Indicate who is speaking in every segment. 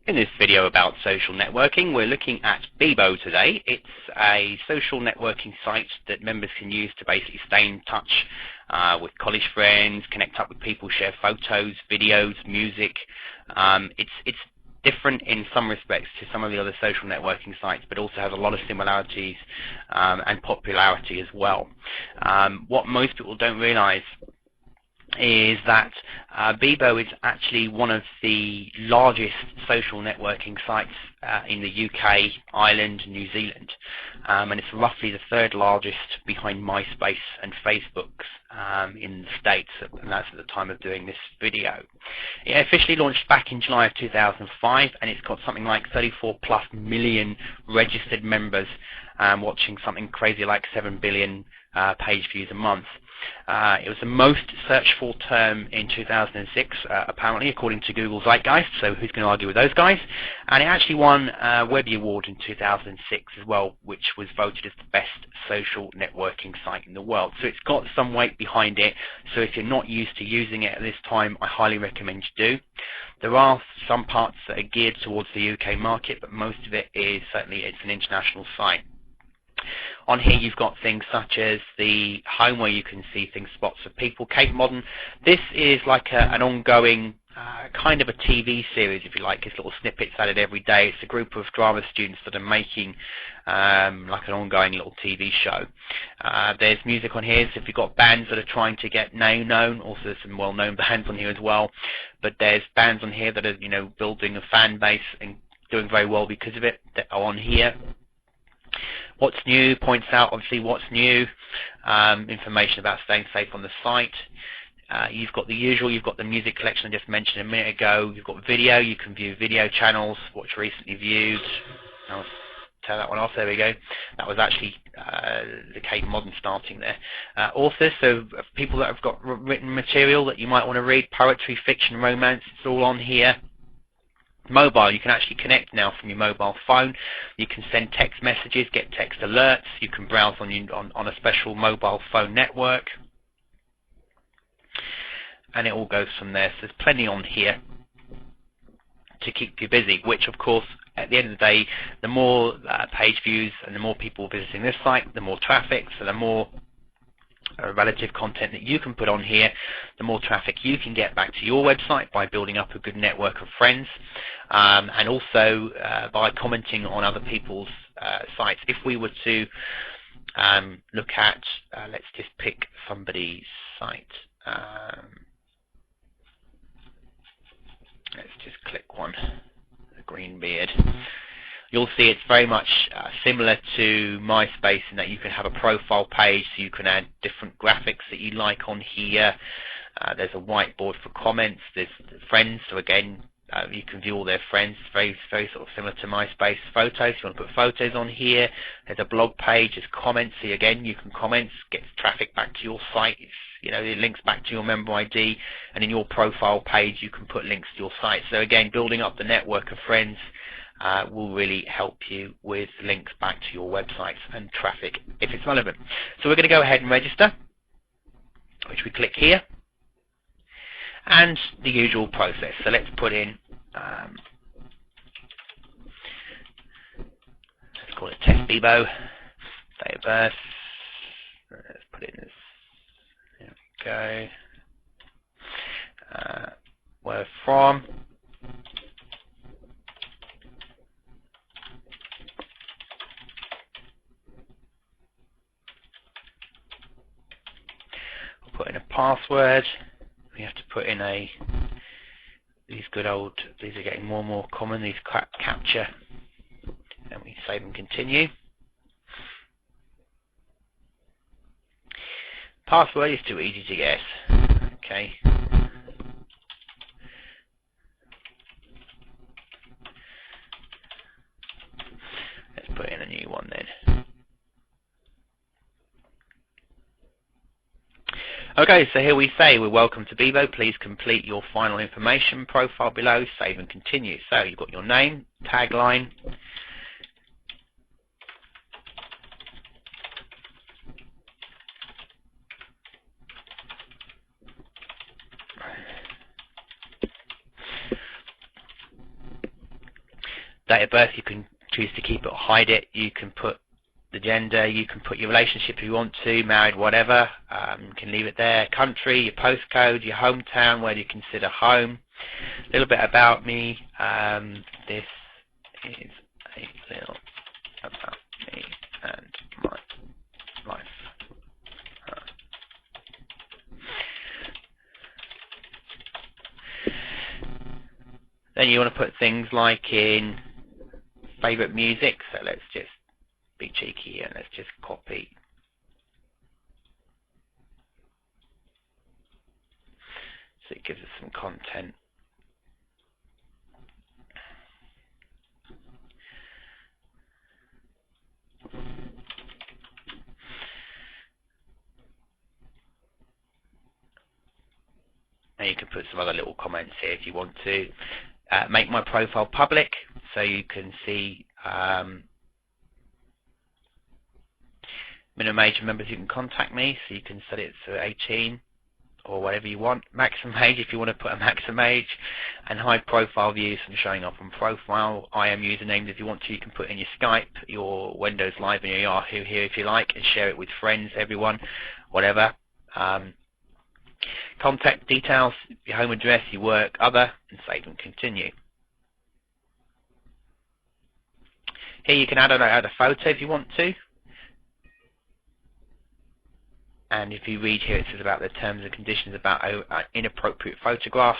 Speaker 1: In this video about social networking, we're looking at Bebo today. It's a social networking site that members can use to basically stay in touch with college friends, connect up with people, share photos, videos, music. It's different in some respects to some of the other social networking sites, but also has a lot of similarities and popularity as well. What most people don't realize is that Bebo is actually one of the largest social networking sites in the UK, Ireland, New Zealand, and it's roughly the third largest behind MySpace and Facebook's in the States, and that's at the time of doing this video. It officially launched back in July of 2005, and it's got something like 34+ million registered members, watching something crazy like 7 billion page views a month. It was the most searched for term in 2006, apparently, according to Google Zeitgeist, so who's going to argue with those guys? And it actually won a Webby Award in 2006 as well, which was voted as the best social networking site in the world. So it's got some weight behind it, so if you're not used to using it at this time, I highly recommend you do. There are some parts that are geared towards the UK market, but most of it is certainly it's an international site. On here you've got things such as the home where you can see things, spots of people. Cape Modern, this is like an ongoing kind of a TV series, if you like. It's little snippets added every day. It's a group of drama students that are making like an ongoing little TV show. There's music on here, so if you've got bands that are trying to get known, also there's some well-known bands on here as well, but there's bands on here that are, you know, building a fan base and doing very well because of it, that are on here. What's new points out obviously what's new, information about staying safe on the site. You've got the usual, you've got the music collection I just mentioned a minute ago. You've got video, you can view video channels, watch recently viewed. I'll turn that one off, there we go. That was actually the Cape Modern starting there. Authors, so people that have got written material that you might want to read, poetry, fiction, romance, it's all on here. Mobile, you can actually connect now from your mobile phone. You can send text messages, get text alerts. You can browse on a special mobile phone network, and it all goes from there. So there's plenty on here to keep you busy, which of course at the end of the day, the more page views and the more people visiting this site, the more traffic, so the more relative content that you can put on here, the more traffic you can get back to your website by building up a good network of friends, and also by commenting on other people's sites. If we were to look at, let's just pick somebody's site. Let's just click one, the green beard. You'll see it's very much similar to MySpace in that you can have a profile page, so you can add different graphics that you like on here. There's a whiteboard for comments. There's friends, so again, you can view all their friends. Very sort of similar to MySpace. Photos, you want to put photos on here. There's a blog page. There's comments. So again, you can comment, get traffic back to your site. You know, it links back to your member ID, and in your profile page, you can put links to your site. So again, building up the network of friends will really help you with links back to your websites and traffic if it's relevant. So we're going to go ahead and register, which we click here, and the usual process. So let's put in, let's call it Test Bebo, date of birth, let's put in this, there we go, where from, put in a password. We have to put in these are getting more and more common, these captcha, and we save and continue. Password is too easy to guess. Okay. Let's put in a new one then. Okay, so here we say, we're welcome to Bebo. Please complete your final information profile below, save and continue. So you've got your name, tagline, Date of birth, you can choose to keep it or hide it. You can put the gender, you can put your relationship if you want to, married, whatever. You can leave it there. Country, your postcode, your hometown, where do you consider home. A little bit about me. This is a little about me and my life. Then you want to put things like in favourite music, so let's just be cheeky and let's just copy. So it gives us some content. And you can put some other little comments here if you want to. Make my profile public, so you can see minimum age of members who can contact me, so you can set it to 18 or whatever you want. Maximum age if you want to put a maximum age, and hide profile views from showing up on profile. IM usernames if you want to, you can put in your Skype, your Windows Live and your Yahoo here if you like, and share it with friends, everyone, whatever. Contact details, your home address, your work, other, and save and continue. Here you can add a photo if you want to. And if you read here, it says about the terms and conditions about inappropriate photographs,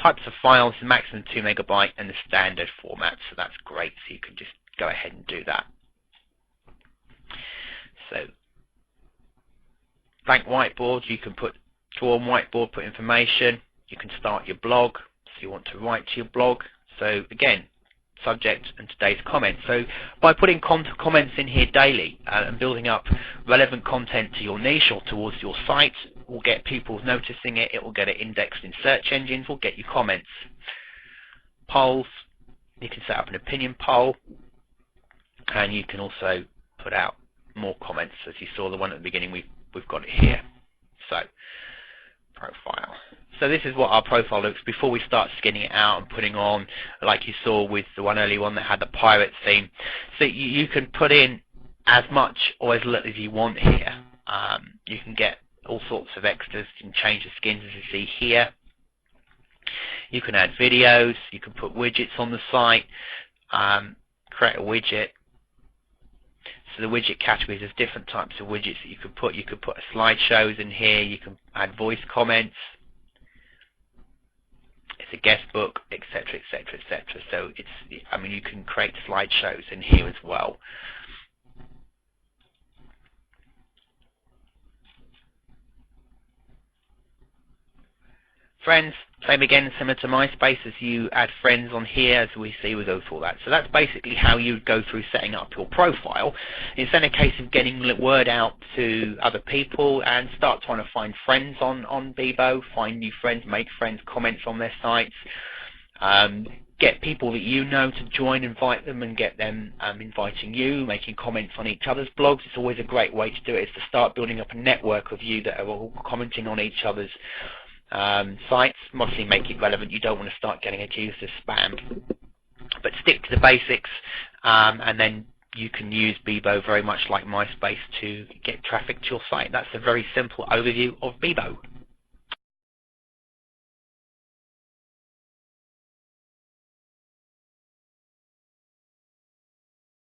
Speaker 1: types of files, maximum 2 MB, and the standard format. So that's great. So you can just go ahead and do that. So blank whiteboard, you can draw on whiteboard, put information. You can start your blog. So you want to write to your blog. So again, subject and today's comment. So by putting comments in here daily and building up relevant content to your niche or towards your site, will get people noticing it. It will get it indexed in search engines. Will get you comments. Polls, you can set up an opinion poll, and you can also put out more comments. As you saw the one at the beginning, we've got it here. So profile. So this is what our profile looks before we start skinning it out and putting on, like you saw with the one early one that had the pirate theme. So you can put in as much or as little as you want here. You can get all sorts of extras. You can change the skins as you see here. You can add videos. You can put widgets on the site. Create a widget. So the widget categories, there's different types of widgets that you could put. You could put slideshows in here. You can add voice comments. It's a guest book, etc., etc., etc. So it's, I mean, you can create slideshows in here as well. Friends, same again, similar to MySpace, as you add friends on here, as we see, we go through all that. So that's basically how you would go through setting up your profile. It's then a case of getting the word out to other people and start trying to find friends on Bebo, find new friends, make friends, comments on their sites, get people that you know to join, invite them, and get them inviting you, making comments on each other's blogs. It's always a great way to do it, is to start building up a network of you that are all commenting on each other's sites. Obviously make it relevant. You don't want to start getting accused of spam, but stick to the basics, and then you can use Bebo very much like MySpace to get traffic to your site. That's a very simple overview of Bebo.